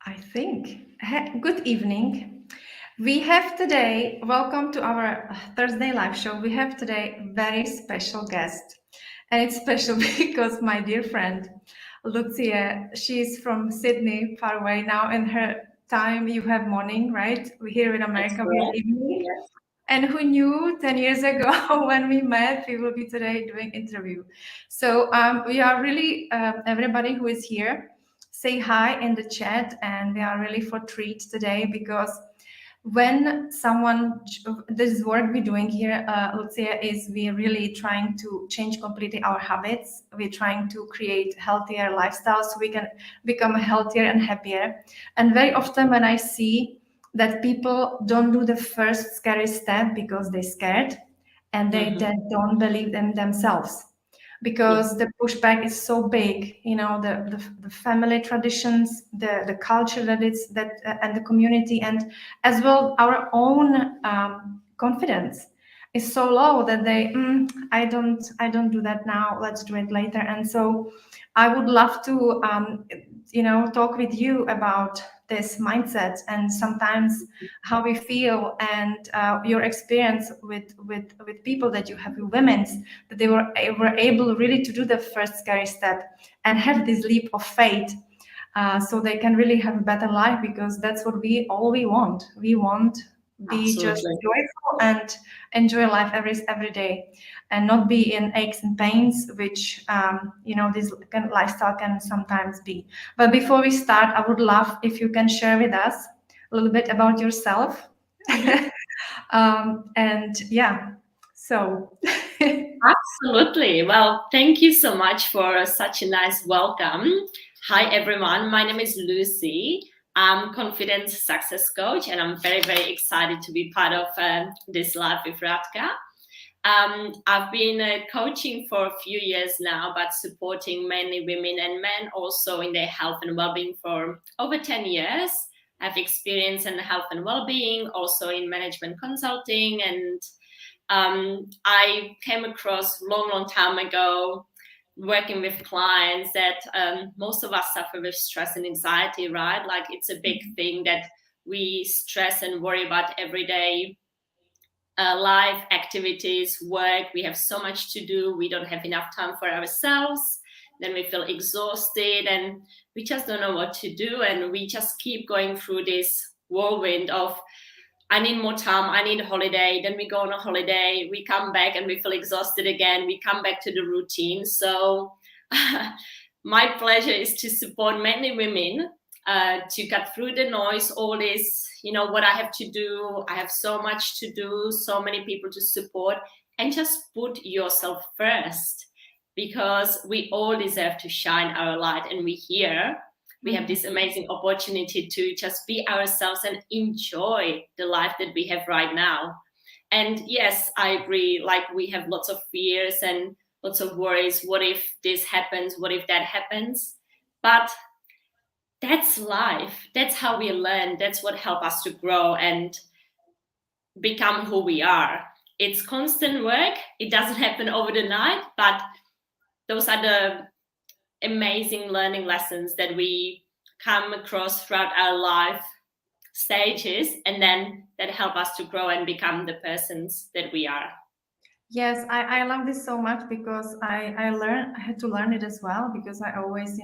I think. Good evening. We have today, welcome to our Thursday live show. We have today a very special guest. And it's special because my dear friend, Lucie, she's from Sydney, far away now. In her time, you have morning, right? We here in That's America, we have correct. evening. Yes. And who knew 10 years ago when we met, we will be today doing interview. So we are really, everybody who is here, say hi in the chat. And we are really for treat today because when someone, this work we're doing here, Lucia, is we're really trying to change completely our habits. We're trying to create healthier lifestyles so we can become healthier and happier. And very often when I see that people don't do the first scary step because they're scared and they Mm-hmm. then don't believe in themselves Yes. because the pushback is so big, the family traditions, the culture and the community, and as well our own confidence is so low that I don't do that now, let's do it later. And so I would love to talk with you about this mindset and sometimes how we feel and your experience with people that you have, with women's, that they were able really to do the first scary step and have this leap of faith, so they can really have a better life, because that's what we want. We want be just Absolutely. joyful and enjoy life every day, and not be in aches and pains, which this lifestyle can sometimes be. But before we start, I would love if you can share with us a little bit about yourself. Mm-hmm. And yeah, so Absolutely. Well, thank you so much for such a nice welcome. Hi, everyone. My name is Lucie. I'm confidence success coach, and I'm very, very excited to be part of this live with Radka. I've been coaching for a few years now, but supporting mainly women and men also in their health and well-being for over 10 years. I've experience in health and well-being, also in management consulting, and I came across long, long time ago working with clients that most of us suffer with stress and anxiety, right? Like it's a big thing that we stress and worry about every day. Life, activities, work, we have so much to do. We don't have enough time for ourselves. Then we feel exhausted and we just don't know what to do. And we just keep going through this whirlwind of, I need more time, I need a holiday. Then we go on a holiday, we come back and we feel exhausted again. We come back to the routine. So my pleasure is to support many women to cut through the noise, all this, what I have to do. I have so much to do, so many people to support, and just put yourself first, because we all deserve to shine our light, and we're here. We have this amazing opportunity to just be ourselves and enjoy the life that we have right now. And yes, I agree, like we have lots of fears and lots of worries. What if this happens? What if that happens? But that's life. That's how we learn. That's what helps us to grow and become who we are. It's constant work. It doesn't happen over the night, but those are the amazing learning lessons that we come across throughout our life stages, and then that help us to grow and become the persons that we are. yes, I love this so much because I had to learn it as well, because I always,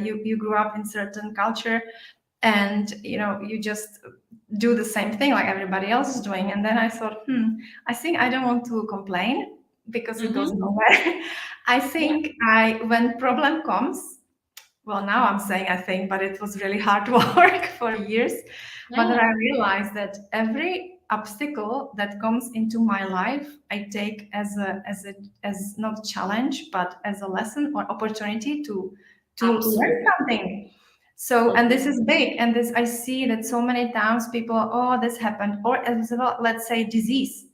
you grew up in certain culture, and you just do the same thing like everybody else is doing. And then I thought, I think I don't want to complain because it goes Mm-hmm. nowhere. I Yeah. think when problem comes, well, now I'm saying I think, but it was really hard work for years. But then Yeah. I realized that every obstacle that comes into my life, I take as not challenge, but as a lesson or opportunity to learn Absolutely. something. So, and this is big, and this I see that so many times people, oh, this happened, or as well, let's say disease.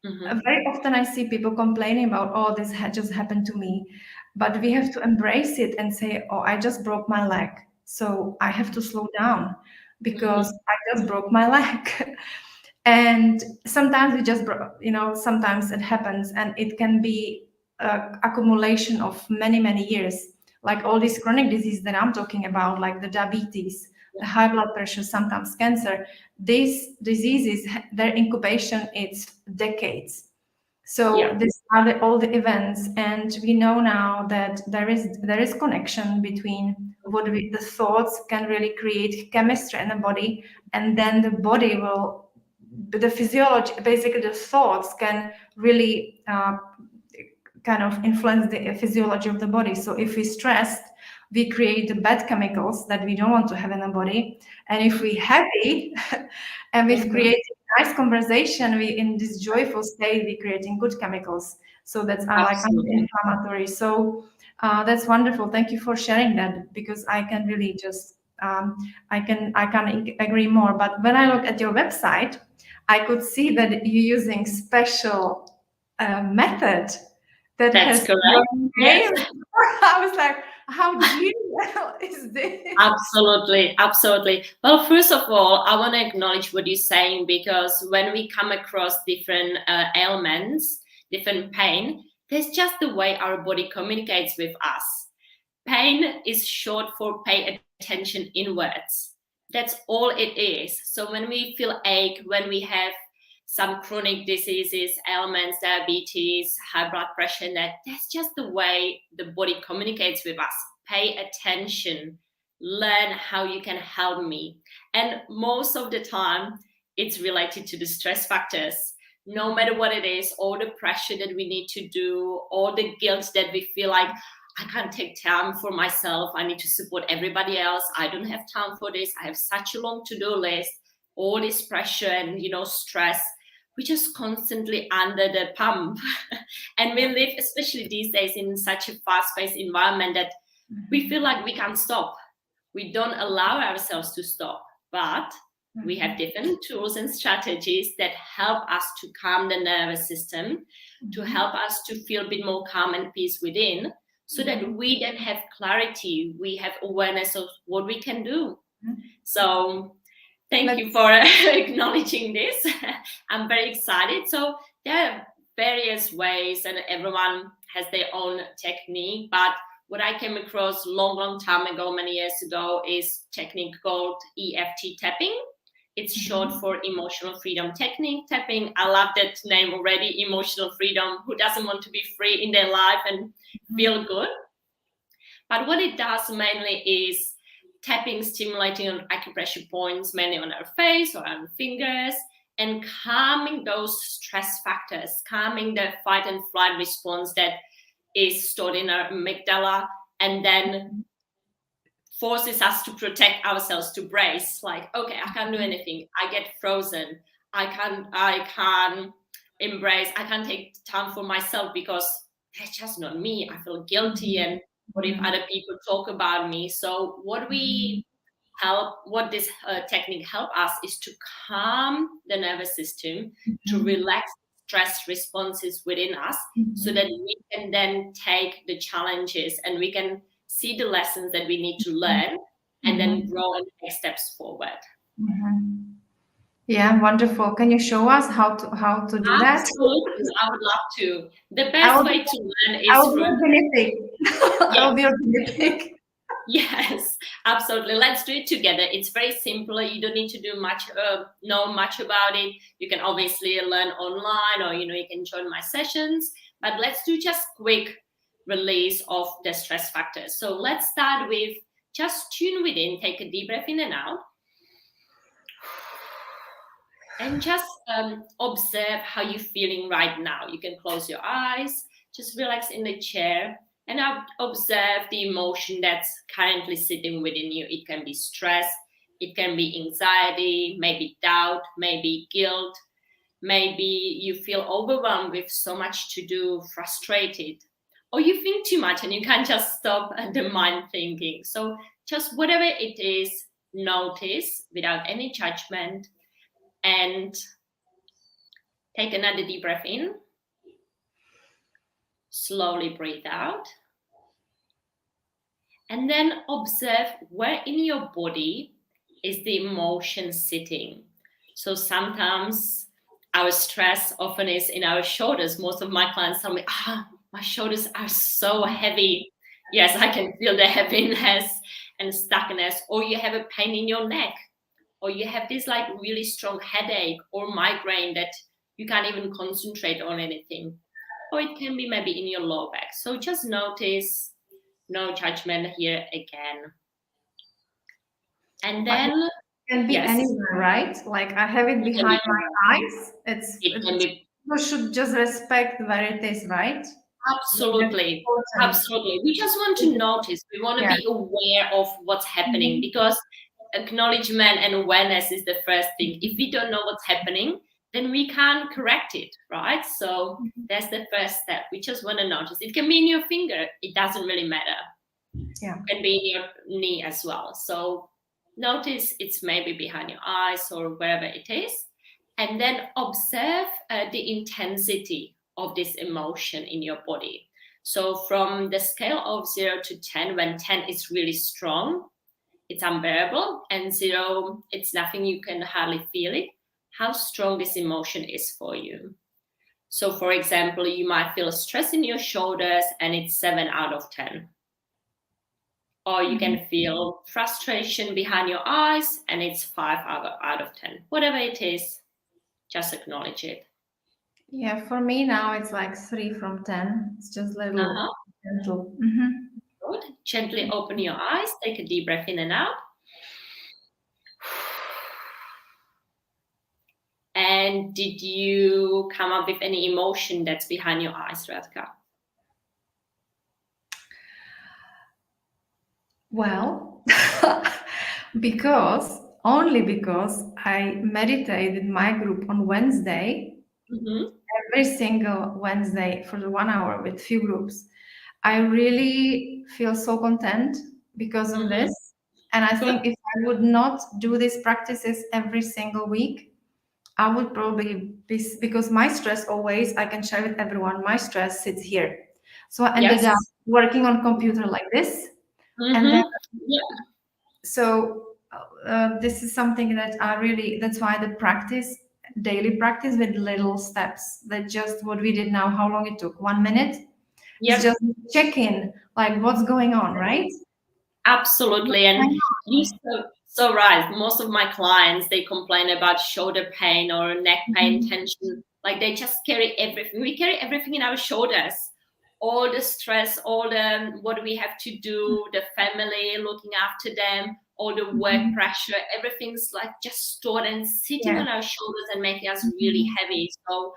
Mm-hmm. Very often I see people complaining about, oh, this just happened to me. But we have to embrace it and say, oh, I just broke my leg. So I have to slow down because Mm-hmm. I just broke my leg. And sometimes we just, sometimes it happens, and it can be accumulation of many, many years. Like all these chronic diseases that I'm talking about, like the diabetes, high blood pressure, sometimes cancer. These diseases, their incubation is decades. So these are all the events, and we know now that there is connection between the thoughts can really create chemistry in the body, and then the body will, the physiology, basically the thoughts can really kind of influence the physiology of the body. So if we're stressed, we create the bad chemicals that we don't want to have in the body, and if we're happy and we've created nice conversation, we in this joyful state we creating good chemicals, so that's like anti-inflammatory. So that's wonderful. Thank you for sharing that, because I can really just I can agree more. But when I look at your website, I could see that you're using special method that That's has correct. your name. Yes. I was like, how genius is this? Absolutely. Well, first of all, I want to acknowledge what you're saying, because when we come across different ailments, different pain, that's just the way our body communicates with us. Pain is short for pay attention inwards. That's all it is. So when we feel ache, when we have some chronic diseases, ailments, diabetes, high blood pressure, that's just the way the body communicates with us. Pay attention, learn how you can help me. And most of the time, it's related to the stress factors. No matter what it is, all the pressure that we need to do, all the guilt that we feel like, I can't take time for myself, I need to support everybody else, I don't have time for this, I have such a long to-do list, all this pressure and stress. We're just constantly under the pump. And we live, especially these days, in such a fast-paced environment that we feel like we can't stop. We don't allow ourselves to stop. But we have different tools and strategies that help us to calm the nervous system, to help us to feel a bit more calm and peace within, so that we then have clarity, we have awareness of what we can do. So thank you for acknowledging this. I'm very excited. So there are various ways, and everyone has their own technique. But what I came across long time ago, many years ago, is technique called EFT tapping. It's short for emotional freedom technique tapping. I love that name already, emotional freedom. Who doesn't want to be free in their life and feel good? But what it does mainly is tapping, stimulating on acupressure points, mainly on our face or on fingers, and calming those stress factors, calming the fight and flight response that is stored in our amygdala, and then forces us to protect ourselves, to brace, like, okay, I can't do anything, I get frozen, I can't embrace, I can't take time for myself because that's just not me, I feel guilty, and what if other people talk about me? So what this technique help us is to calm the nervous system, to relax stress responses within us, so that we can then take the challenges and we can see the lessons that we need to learn, and then grow and take steps forward. Yeah, wonderful. Can you show us how to do that? Absolutely, I would love to. The best way to learn is I'll be a guinea pig. I'll be a guinea pig. Yes, absolutely. Let's do it together. It's very simple. You don't need to do much, know much about it. You can obviously learn online, or you can join my sessions. But let's do just quick release of the stress factors. So let's start with just tune within. Take a deep breath in and out, and just observe how you're feeling right now. You can close your eyes, just relax in the chair, and observe the emotion that's currently sitting within you. It can be stress, it can be anxiety, maybe doubt, maybe guilt, maybe you feel overwhelmed with so much to do, frustrated, or you think too much and you can't just stop the mind thinking. So just whatever it is, notice without any judgment, and take another deep breath in. Slowly breathe out. And then observe where in your body is the emotion sitting. So sometimes our stress often is in our shoulders. Most of my clients tell me, my shoulders are so heavy. Yes, I can feel the heaviness. and stuckness, or you have a pain in your neck, or you have this like really strong headache or migraine that you can't even concentrate on anything, or it can be maybe in your lower back. So just notice, no judgment here again. And then It can be yes, anywhere, right? Like I have it it can be behind my eyes. it can be People should just respect where it is, right? Like, that's absolutely, important. absolutely. We just want to notice. We want to Yeah. be aware of what's happening, because acknowledgement and awareness is the first thing. If we don't know what's happening, then we can't correct it, right? So that's the first step. We just want to notice. It can be in your finger. It doesn't really matter. Yeah. It can be in your knee as well. So notice it's maybe behind your eyes or wherever it is. And then observe the intensity of this emotion in your body. So from the scale of 0 to 10, when 10 is really strong, it's unbearable, and 0, it's nothing, you can hardly feel it, how strong this emotion is for you. So for example, you might feel stress in your shoulders and it's 7 out of 10. Or you can feel frustration behind your eyes and it's 5 out of 10. Whatever it is, just acknowledge it. Yeah, for me now it's like 3 from 10. It's just little gentle. Good. Gently open your eyes, take a deep breath in and out. And did you come up with any emotion that's behind your eyes, Radka? Well, only because I meditate with my group on Wednesday, every single Wednesday for the 1 hour with few groups. I really feel so content because of this. And I think if I would not do these practices every single week, I would probably be, because my stress always, I can share with everyone, my stress sits here. So I ended up working on computer like this. And then, so this is something that I really, that's why the practice, daily practice with little steps, that just what we did now, how long it took, 1 minute. It's just check in, like what's going on, right? Absolutely. And you're so right. Most of my clients, they complain about shoulder pain or neck pain, tension. Like they just carry everything. We carry everything in our shoulders. All the stress, all the what we have to do, the family, looking after them, all the work pressure, everything's like just stored and sitting on our shoulders and making us really heavy. So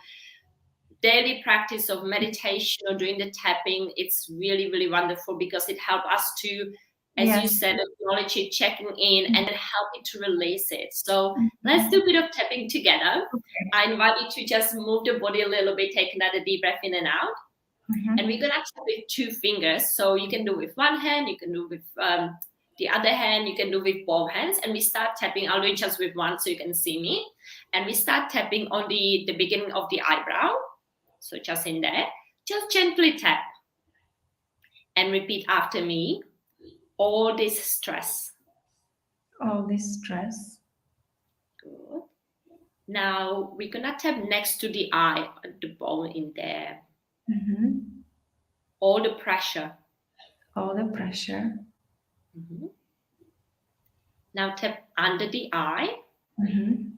daily practice of meditation or doing the tapping, it's really, really wonderful because it helps us to, as you said, acknowledge it, checking in, and then help it to release it. So let's do a bit of tapping together. I invite you to just move the body a little bit, take another deep breath in and out. And we're going to tap with 2 fingers. So you can do with one hand, you can do with the other hand, you can do with both hands. And we start tapping. I'll do it just with one so you can see me. And we start tapping on the beginning of the eyebrow. So just in there, just gently tap and repeat after me. All this stress. All this stress. Good. Now we're gonna tap next to the eye, the bone in there. All the pressure. All the pressure. Now tap under the eye. And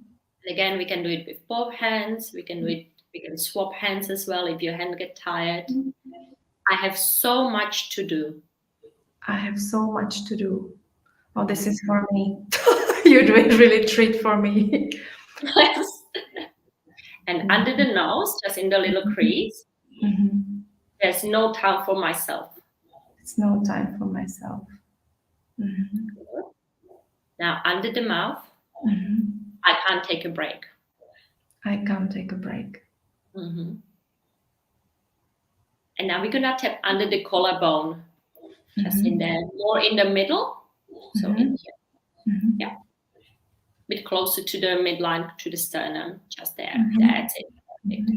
again, we can do it with both hands. We can do it. We can swap hands as well if your hand get tired. I have so much to do. I have so much to do. Oh, this is for me. You do it really treat for me. Yes. And under the nose, just in the little crease, there's no time for myself. It's no time for myself. Now under the mouth, I can't take a break. I can't take a break. And now we're gonna tap under the collarbone, just in there, more in the middle. So in here, yeah, a bit closer to the midline, to the sternum, just there. That's it. Perfect.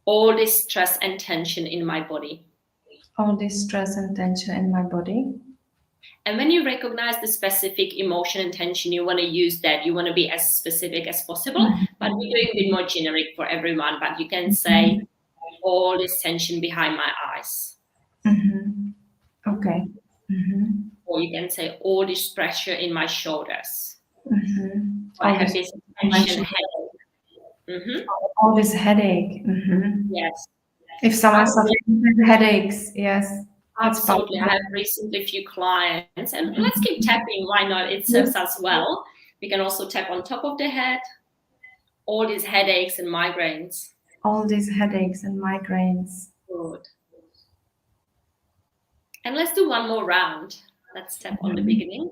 All this stress and tension in my body. All this stress and tension in my body. And when you recognize the specific emotion and tension, you want to use that. You want to be as specific as possible, but we're doing a bit more generic for everyone. But you can say all this tension behind my eyes. Okay. Mhm. or you can say all this pressure in my shoulders. Mhm. I All have this this tension mention, headache. Hmm. all this headache. Mhm. Yes, If someone's I suffering with headaches, yes, that's absolutely. I powerful. have recently few clients, and let's keep tapping. Why not? It serves us well. We can also tap on top of the head, all these headaches and migraines. All these headaches and migraines. Good. And let's do one more round. Let's tap on the Mhm. beginning.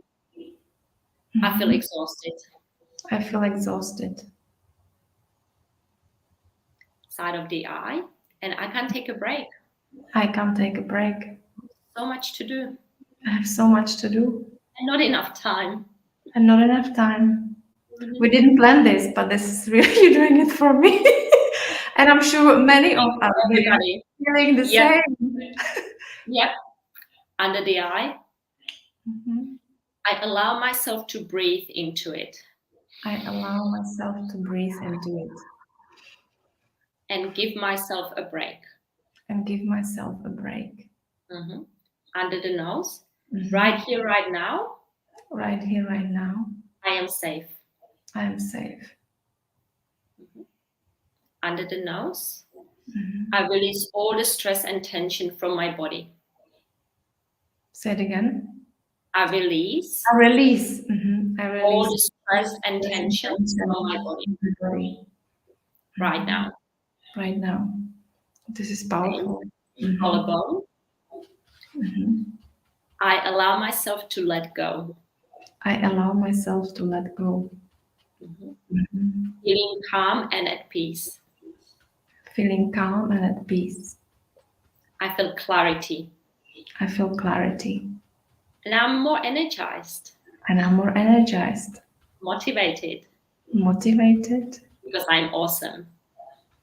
I feel Mhm. exhausted. I feel exhausted. Side of the eye, and I can't take a break. I can't take a break. So much to do, I have so much to do and not enough time. and not enough time. We Mhm. didn't plan this, but this is really doing it for me. And I'm sure many of us here Everybody. feeling the Yep. same. Yep. Under the eye. Mhm. I allow myself to breathe into it I allow myself to breathe into it and give myself a break. and give myself a break. Mhm. Under the nose. Right Mhm. here, right now, Right here, right now, I am safe. I am safe. Mhm. Under the nose, Mhm. I release all the stress and tension from my body. Say it again. I release I release. I all release the stress and stress and tension from my tension body in my body right now. right now. This is Okay. powerful. Mhm. Collarbone. Mhm. I allow myself to let go. I allow myself to let go. Mhm. Mhm. Feeling calm and at peace. Feeling calm and at peace. I feel clarity. I feel clarity And I'm more energized, and I'm more energized, motivated, motivated because I'm awesome.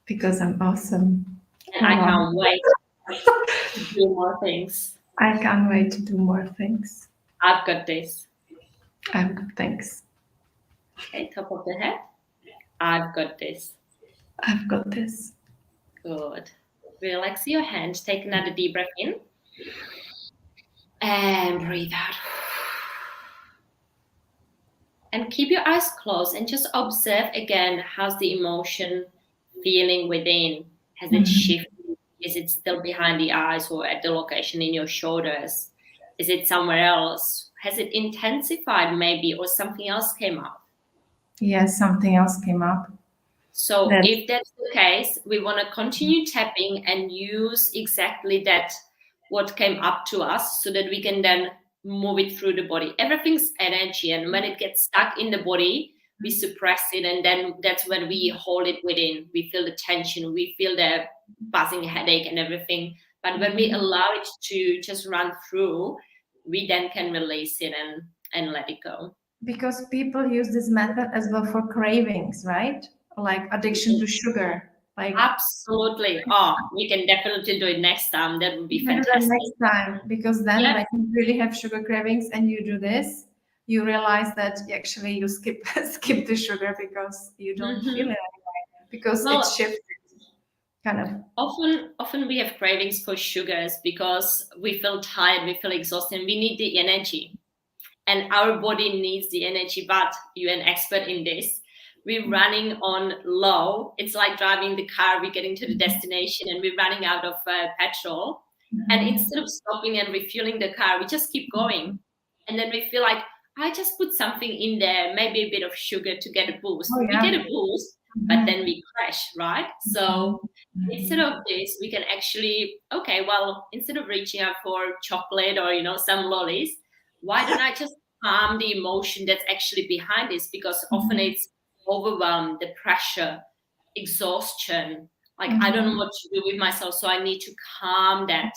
because I'm awesome. And Oh, I wow. can't wait to do more things. I can't wait to do more things. I've got this. I've got things. Okay, top of the head. I've got this. I've got this. Good. Relax your hands. Take another deep breath in and breathe out. And keep your eyes closed and just observe again how's the emotion feeling within. Has it Mhm. shifted? Is it still behind the eyes or at the location in your shoulders? Is it somewhere else? Has it intensified maybe or something else came up? Yes, something else came up. So That if that's the case, we want to continue tapping and use exactly that what came up to us so that we can then move it through the body. Everything's energy, and when it gets stuck in the body, we suppress it, and then that's when we hold it within. We feel the tension, we feel the buzzing headache and everything. But when we allow it to just run through, we then can release it and let it go. because people use this method as well for cravings, right? Like addiction to sugar. Like Absolutely. Oh, we can definitely do it next time. That would you be can do that fantastic. next time because then Yep. when you really have sugar cravings and you do this, you realize that actually you skip skip the sugar because you don't feel Hmm. it because Well, it's shifted kind of. often we have cravings for sugars because we feel tired, we feel exhausted, and we need the energy. And our body needs the energy, but you're an expert in this. We're running on low. It's like driving the car, we're getting to the destination and we're running out of petrol. And Mhm. instead of stopping and refueling the car, we just keep going. And then we feel like, I just put something in there, maybe a bit of sugar to get a boost. Oh We yeah. get a boost, but then Mhm. we crash, right? Mhm. So instead of this, we can actually, okay, well, instead of reaching out for chocolate or, some lollies, why don't I just calm the emotion that's actually behind this? Because often Mhm. it's overwhelm, the pressure, exhaustion. Like, I don't know Mhm. what to do with myself, so I need to calm that,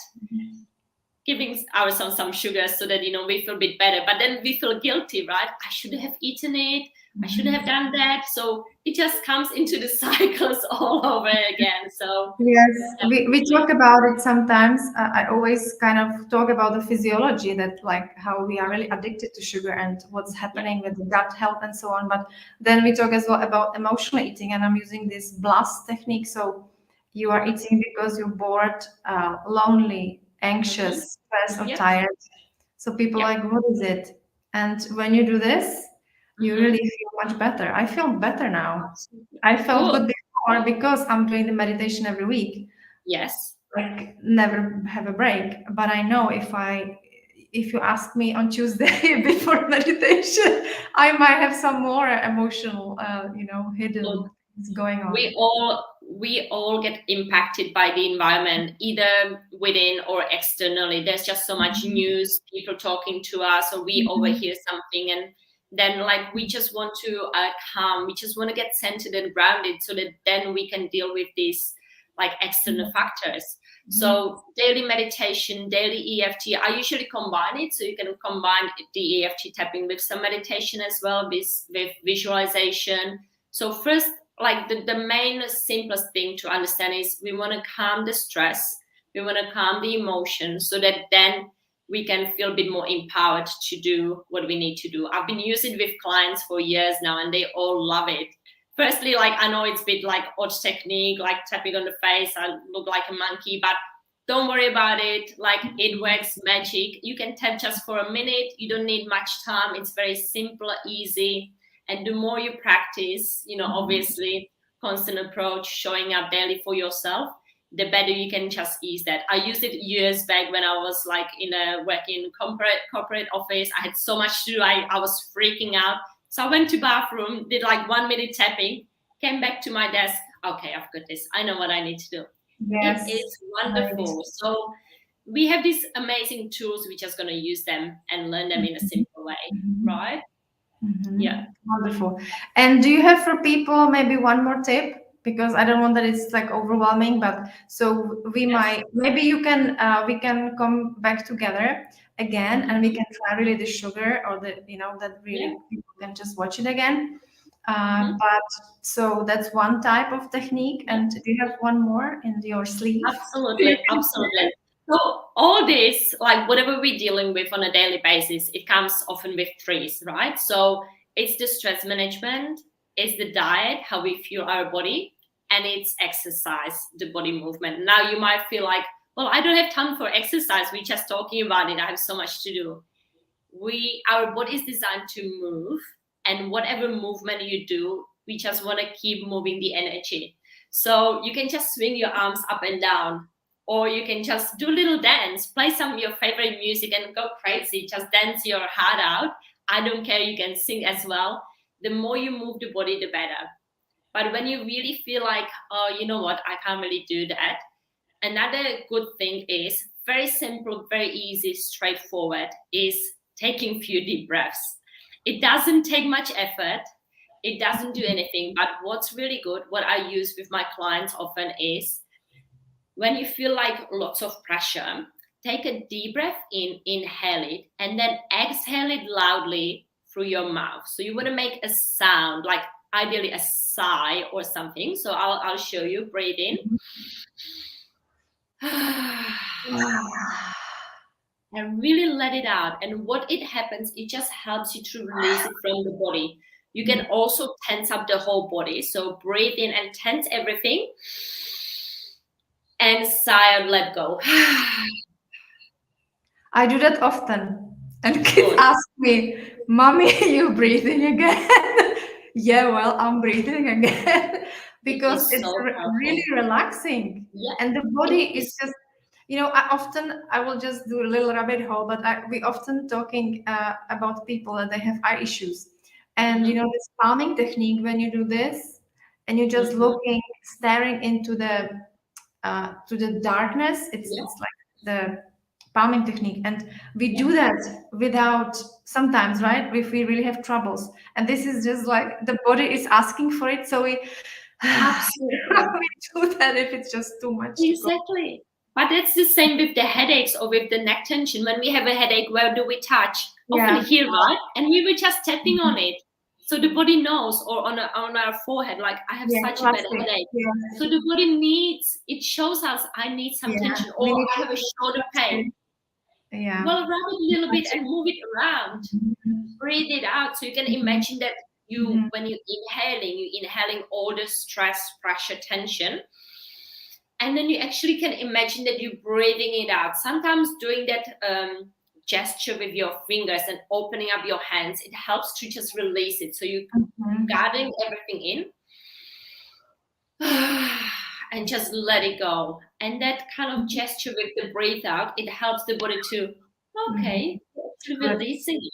giving ourselves some sugar so that we feel a bit better, but then we feel guilty, right? I should have eaten it, I should have Mhm. done that. So it just comes into the cycles all over again. So Yes, we definitely. talk about it sometimes. I always kind of talk about the physiology that like how we are really addicted to sugar and what's Yeah. happening with the gut health and so on. But then we talk as well about emotional eating, and I'm using this blast technique. So you are eating because you're bored, lonely, Hmm. anxious, stressed, or Yep. tired. So people Yep. like, what is it? And when you do this, you Mm-hmm. really feel much better. I feel better now. Absolutely. I felt Good. good before because I'm doing the meditation every week. Yes. Like never have a break. But I know if you ask me on Tuesday before meditation, I might have some more emotional, Look, hidden things going we on. all get impacted by the environment, either within or externally. There's just so much news, people talking to us, or we Mhm. overhear something, and then like we just want to calm. We just want to get centered and grounded, so that then we can deal with these like external factors. So daily meditation, daily EFT, I usually combine it. So you can combine the EFT tapping with some meditation as well, with visualization. So first, like the main simplest thing to understand is we want to calm the stress, we want to calm the emotion, so that then we can feel a bit more empowered to do what we need to do. I've been using it with clients for years now, and they all love it. Firstly, like I know it's a bit like odd technique, like tapping on the face, I look like a monkey, but don't worry about it. Like it works magic. You can tap just for a minute. You don't need much time. It's very simple, easy. And the more you practice, obviously constant approach, showing up daily for yourself, the better you can just ease that. I used it years back when I was like in a working corporate office. I had so much to do. I was freaking out. So I went to bathroom, did like 1 minute tapping, came back to my desk. Okay, I've got this. I know what I need to do. It Yes, is right. wonderful. So we have these amazing tools. We're just going to use them and learn them in a simple way, Mhm. right? Yeah. Mhm. Wonderful. And do you have for people maybe one more tip? Because I don't want that it's like overwhelming, but so we Yes. might maybe we can come back together again and we Mm-hmm. can try really the sugar or the that Yeah. really people can just watch it again. Mm-hmm. But so that's one type of technique. Yeah. And do you have one more in your sleeve? You Absolutely. can share? Absolutely. So all this, like whatever we're dealing with on a daily basis, it comes often with threes, right? So it's the stress management, it's the diet, how we fuel our body, and it's exercise, the body movement. Now you might feel like, well, I don't have time for exercise. We're just talking about it. I have so much to do. Our body is designed to move, and whatever movement you do, we just want to keep moving the energy. So you can just swing your arms up and down, or you can just do a little dance, play some of your favorite music and go crazy, just dance your heart out. I don't care, you can sing as well. The more you move the body, the better. But when you really feel like, oh, you know what, I can't really do that, another good thing is very simple, very easy, straightforward, is taking few deep breaths. It doesn't take much effort. It doesn't do anything. But what's really good, what I use with my clients often is when you feel like lots of pressure, take a deep breath in, inhale it, and then exhale it loudly through your mouth. So you want to make a sound, like ideally a sigh or something. So I'll show you. Breathe in. And really let it out. And what it happens, it just helps you to release it from the body. You can also tense up the whole body. So breathe in and tense everything, and sigh and let go. I do that often. And kids Good. ask me, Mommy, you breathing again? Yeah, well, I'm breathing again. It Because is it's so really powerful. relaxing. Yeah, And the it body is is. just, I will just do a little rabbit hole, but we often talking about people that they have eye issues. And, Mm-hmm, this palming technique, when you do this and you're just mm-hmm. looking, staring into to the darkness, Yeah, it's like the palming technique, and we yeah, do that without sometimes, right, if we really have troubles, and this is just like the body is asking for it, so we absolutely. we do that if it's just too much to go. Exactly. But it's the same with the headaches or with the neck tension. When we have a headache, where do we touch? Often Yeah. here, right? And we were just tapping Mhm. on it. So the body knows, or on our forehead, like I have Yeah, such a bad classic. headache. Yeah, So the body needs, it shows us I need some yeah, tension, we or need I to have a shoulder touch pain. it. Yeah. Well, rub it a little bit and move it around. Mhm. Breathe it out. So you can Mhm. imagine that Mhm. when you're inhaling all the stress, pressure, tension, and then you actually can imagine that you're breathing it out. Sometimes doing that gesture with your fingers and opening up your hands, it helps to just release it. So you gathering everything in and just let it go. And that kind of gesture with the breathe out, it helps the body to, okay, actually releasing it.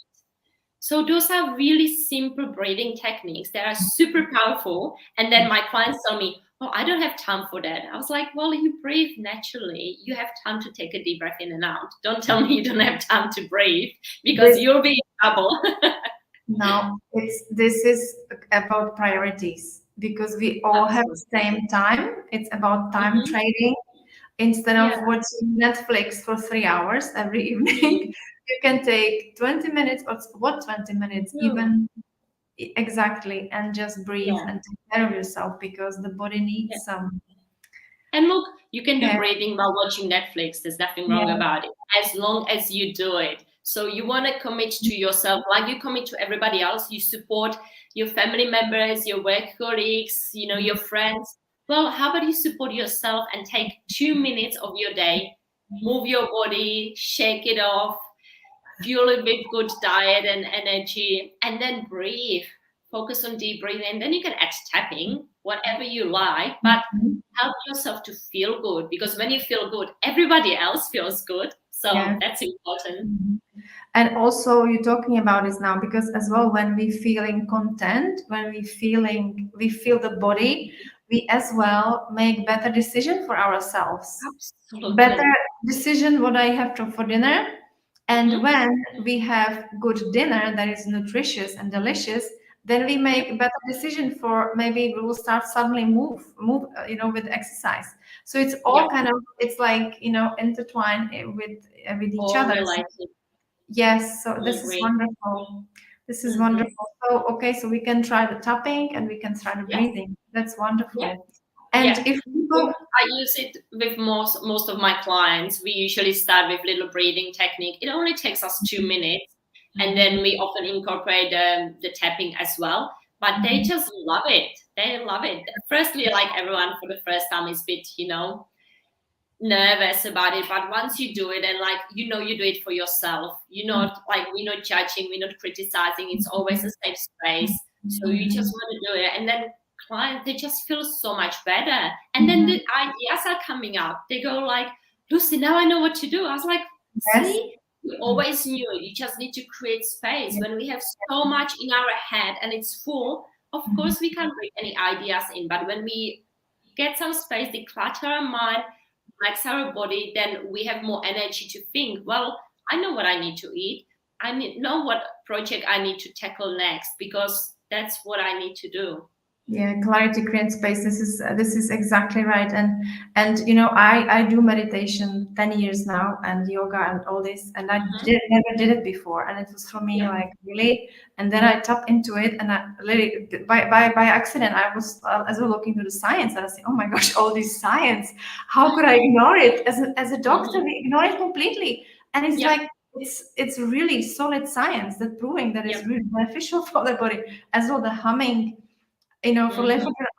So those are really simple breathing techniques that are super powerful. And then my clients tell me, oh, I don't have time for that. I was like, well, you breathe naturally. You have time to take a deep breath in and out. Don't tell me you don't have time to breathe, because you'll be in trouble. No, this is about priorities, because we all have the same time. It's about time trading. Instead of watching Netflix for 3 hours every evening, you can take 20 minutes, or what, 20 minutes even, exactly, and just breathe and take care of yourself, because the body needs some. And look, you can do breathing while watching Netflix. There's nothing wrong about it, as long as you do it. So you want to commit to yourself, like you commit to everybody else. You support your family members, your work colleagues, your friends. Well, how about you support yourself and take 2 minutes of your day, move your body, shake it off, fuel it with good diet and energy, and then breathe. Focus on deep breathing. And then you can add tapping, whatever you like, but help yourself to feel good, because when you feel good, everybody else feels good. So that's important. And also, you're talking about this now, because as well, when we feeling content, when we feel the body, we as well make better decision for ourselves. Absolutely. Better decision what I have for dinner. And when we have good dinner that is nutritious and delicious, then we make a better decision for, maybe we will start suddenly move, with exercise. So it's all kind of, it's like, intertwined with each all other. related. Yes, so this is wonderful. This is wonderful. So, okay, so we can try the tapping and we can try the breathing. That's wonderful. And if people, I use it with most of my clients. We usually start with little breathing technique. It only takes us 2 minutes, and then we often incorporate the tapping as well. But they just love it. They love it. Firstly, like everyone, for the first time is a bit, nervous about it. But once you do it, and you do it for yourself. We're not judging, we're not criticizing. It's always a safe space. So you just want to do it, and then clients, they just feel so much better. And then the ideas are coming up. They go like, Lucie, now I know what to do. I was like, see, you always knew it. You just need to create space. When we have so much in our head and it's full, of course we can't bring any ideas in. But when we get some space, declutter our mind, relax our body, then we have more energy to think, well, I know what I need to eat. I know what project I need to tackle next, because that's what I need to do. Yeah, clarity creates space. This is exactly right. And I do meditation 10 years now, and yoga and all this, and I never did it before, and it was for me like really. And then I tap into it, and I literally by accident I was as well looking to the science, and I say, oh my gosh, all this science, how could I ignore it? As a doctor, we ignore it completely, and it's like it's really solid science that proving that it's really beneficial for the body. As well, the humming. For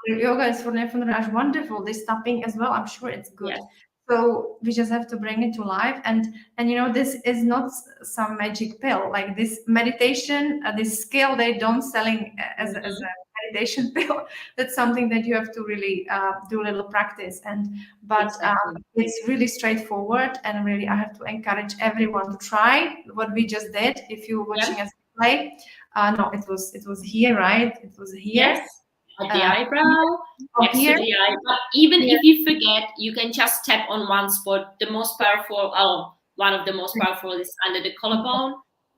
yoga is for left wonderful. This tapping as well, I'm sure it's good. So we just have to bring it to life, and this is not some magic pill. Like this meditation, this skill, they don't selling as a meditation pill. That's something that you have to really do a little practice. But it's really straightforward, and really I have to encourage everyone to try what we just did. If you're watching us play, no, it was here, right? It was here. Yes. At the eyebrow, next to the eye. But even if you forget, you can just tap on one spot. The most powerful, one of the most powerful is under the collarbone.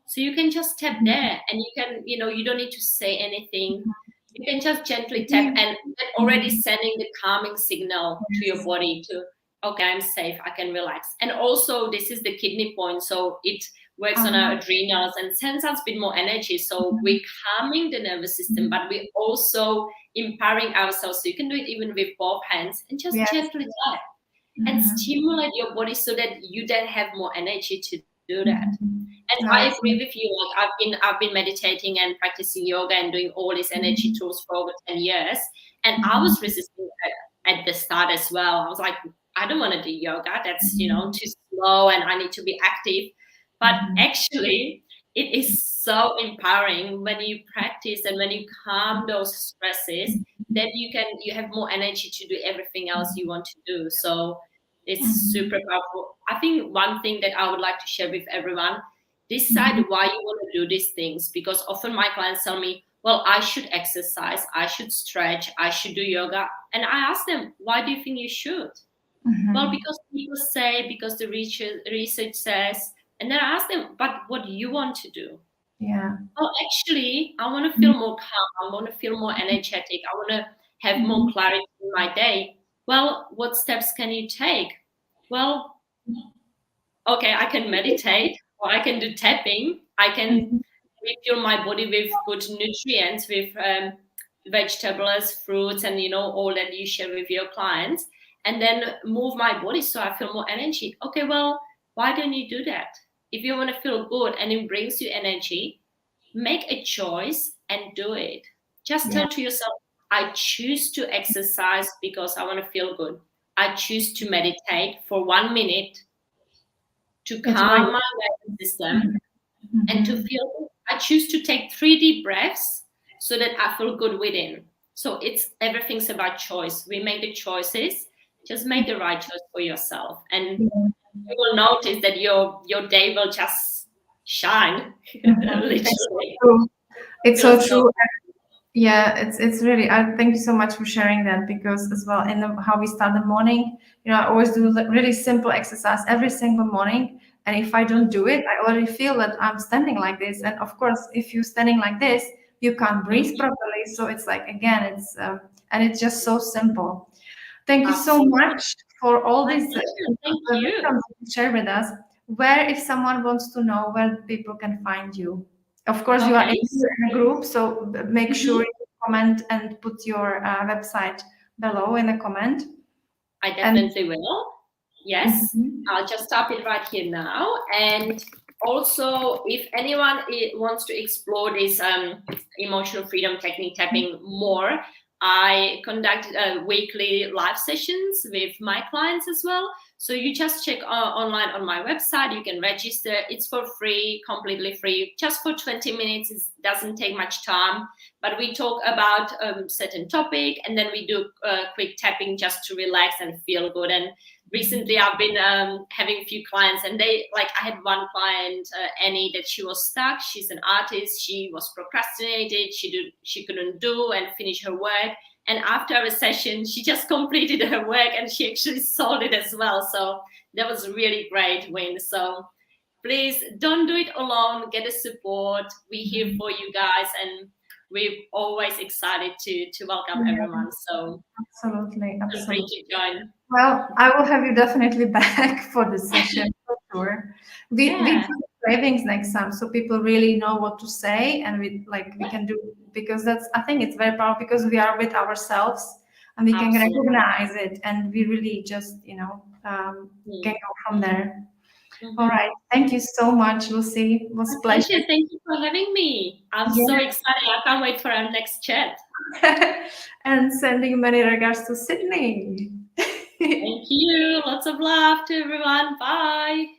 So you can just tap there, and you can, you don't need to say anything. You can just gently tap, and already sending the calming signal to your body to, okay, I'm safe, I can relax. And also, this is the kidney point, so it works on our adrenals and sends us a bit more energy. So we're calming the nervous system, but we're also empowering ourselves. So you can do it even with both hands, and just gently tap and stimulate your body so that you then have more energy to do that. And I agree with you. Like I've been meditating and practicing yoga and doing all these energy tools for over 10 years. And I was resisting at the start as well. I was like, I don't want to do yoga. That's, too slow, and I need to be active. But actually, it is so empowering when you practice and when you calm those stresses, then you have more energy to do everything else you want to do. So it's super powerful. I think one thing that I would like to share with everyone, decide why you want to do these things, because often my clients tell me, well, I should exercise, I should stretch, I should do yoga. And I ask them, why do you think you should? Well, because people say, because the research says, and then I ask them, but what do you want to do? Yeah. Oh, actually, I want to feel more calm. I want to feel more energetic. I want to have more clarity in my day. Well, what steps can you take? Well, okay, I can meditate, or I can do tapping. I can refuel my body with good nutrients, with vegetables, fruits, and all that you share with your clients, and then move my body so I feel more energy. Okay, well, why don't you do that? If you want to feel good and it brings you energy, make a choice and do it. Just Yeah. tell to yourself, I choose to exercise because I want to feel good. I choose to meditate for 1 minute to It's right. calm my nervous system and to feel good. I choose to take 3 deep breaths so that I feel good within. So everything's about choice. We make the choices. Just make the right choice for yourself, and you will notice that your day will just shine. Literally, It's feel so so. true. Yeah, it's really. Thank you so much for sharing that, because as well in how we start the morning, I always do really simple exercise every single morning, and if I don't do it, I already feel that I'm standing like this, and of course, if you're standing like this, you can't breathe properly. So it's like, again, and it's just so simple. Thank you so Absolutely. much for all My these pleasure. Thank you. wisdom you share with us. Where, if someone wants to know where people can find you? Of course, you are Okay. in a group, so make sure Mhm. you comment and put your website below in a comment. I And definitely will. Yes, Mhm. I'll just stop it right here now. And also, if anyone wants to explore this emotional freedom technique tapping more, I conduct weekly live sessions with my clients as well. So you just check online on my website. You can register. It's for free, completely free, just for 20 minutes. It doesn't take much time. But we talk about certain topic, and then we do quick tapping just to relax and feel good. And recently I've been having a few clients, and I had one client, Annie, that she was stuck. She's an artist. She was procrastinated. She couldn't do and finish her work. And after a session, she just completed her work, and she actually sold it as well. So that was a really great win. So please don't do it alone. Get a support. We're here for you guys, and we're always excited to welcome Yeah, everyone. So absolutely, feel free absolutely. to join. Well, I will have you definitely back for the session for sure. We Yeah. do cravings next time, so people really know what to say, and we can do, because that's, I think it's very powerful, because we are with ourselves and we can Absolutely. recognize it, and we really just can go from there. All right, thank you so much, Lucy. It was a My pleasure. pleasure. Thank you for having me. I'm so excited. I can't wait for our next chat. And sending many regards to Sydney. Thank you. Lots of love to everyone. Bye.